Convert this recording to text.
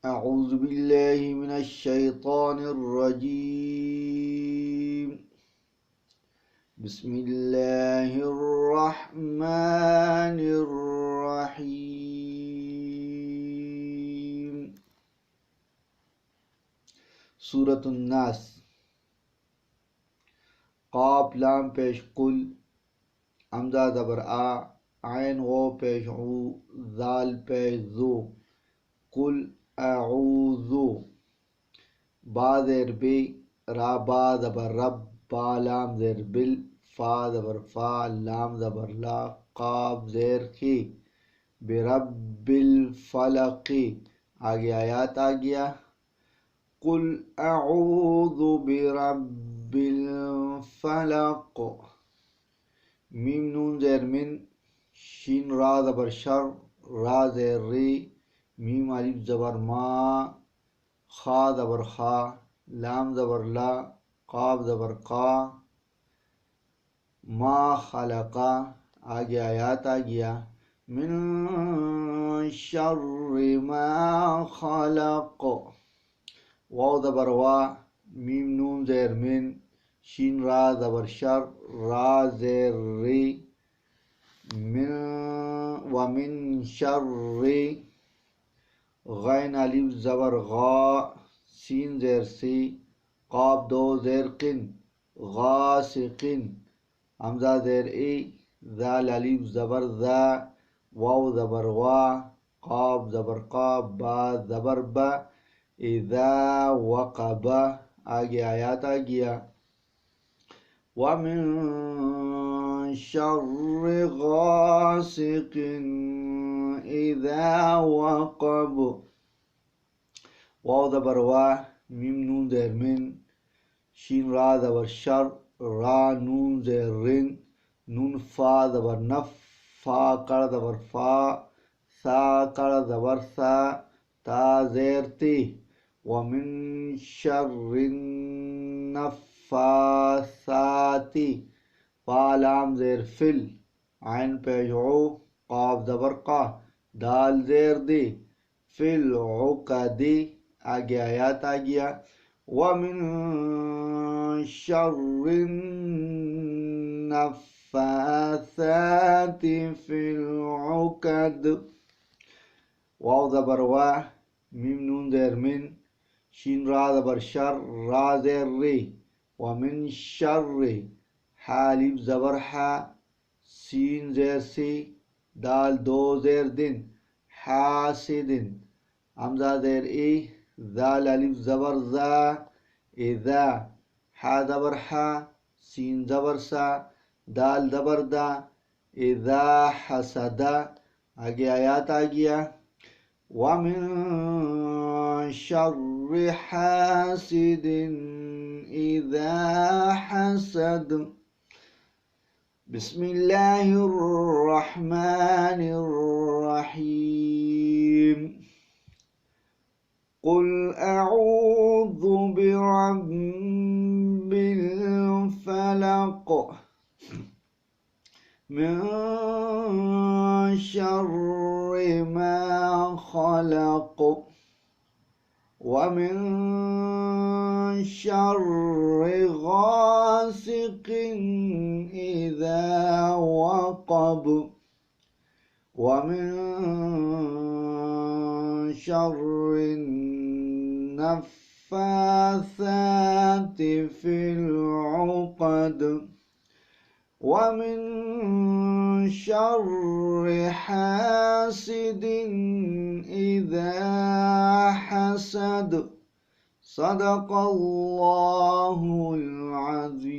اعوذ باللہ من الشیطان الرجیم بسم اللہ الرحمن الرحیم سورۃ الناس قاف لام پیش قل حمزہ زبر آ عین غو پیش عو ذال پیش ذو قل اعوذ با زیر بی را با زبر رب با لام زیر بل فا زبر فا لام زبر لا قاف زیر خی برب الفلق آگے آیات آ گیا قل اعوذ برب الفلق میم نون زیر من شین را زبر شر را زیر ری میم الف زبر ما خا زبر خا لام زبر لا قاف زبر قا ما خلقا آگے آیات آ گیا من شر ما خلق واو زبر وا میم نون زیر من شین را زبر شر را زیر ری من ومن شر غین الف زبر غا سین زیر سی قاف دو زیر قن غاسقن حمزہ زیر ای ذال الف زبر ذا واو زبر وا قاف زبر قاف با زبر با اذا وقب آگے آیات آ گیا ومن شر غاسق اذا وقب واو زبر وا میم نون زیر من شین را زبر شر را نون زیر رن نون فا زبر نف فا کڑ زبر فا سا کڑ زبر سا تا زیر تی ومن شر النفاثات فا لام زیر فل عین پیش عو قاف زبر قا دال زیر دی فل عقدی آگے آیات آ گیا ومن شر النفاثات فی العقد واو زبر وا میم نون زیر من شین را زبر شر را زیر ری ومن شر حالف زبر حا سین زیر سی دال دو زیر دن حاسدن حمزہ زیر ای ذال الف زبر ذا اذا حا زبر حا سین زبر سا دال زبر دا اذا حسدا آگے آیات آ گیا ومن شر حاسد اذا حسد بسم اللہ الرحمن الرحیم قل اعوذ برب الفلق من شر ما خلق ومن شر غاسق إذا وقب ومن شر النفاثات في العقد ومن شر حاسد إذا حسد صدق اللہ العظیم.